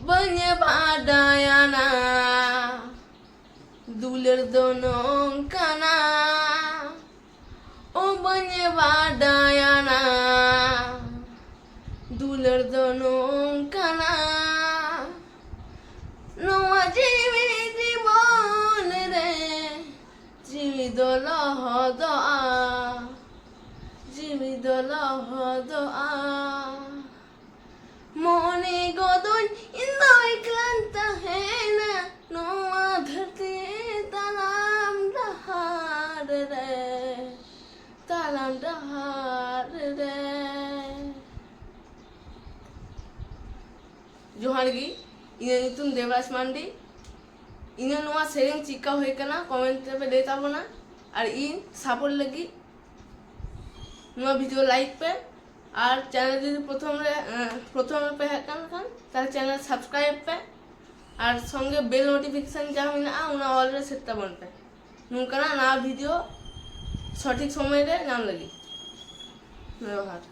banyak badayana duler donong kana oh banyak badayana duler donong kana noa jiwi jibon re jiwi dolah doa jiwi dolah doa mone godon indai klanta hena noa dharti talam dahar re जोहार गी इन ᱧᱩᱛᱩᱢ देवराज मांडी इन नोआ सेरेंग चिका होय कना comment पे दे ताबोना और इन support लगी नोआ वीडियो लाइक पे और चैनल যদি প্রথমে पे হেকান খান তাহলে চ্যানেল সাবস্ক্রাইব पे और संगे बेल नोटिफिकेशन যা হইনা উনা অলরেডি সেট তাবন पे নুনকানা না ভিডিও সঠিক সময়ে নাম লাগি। ধন্যবাদ।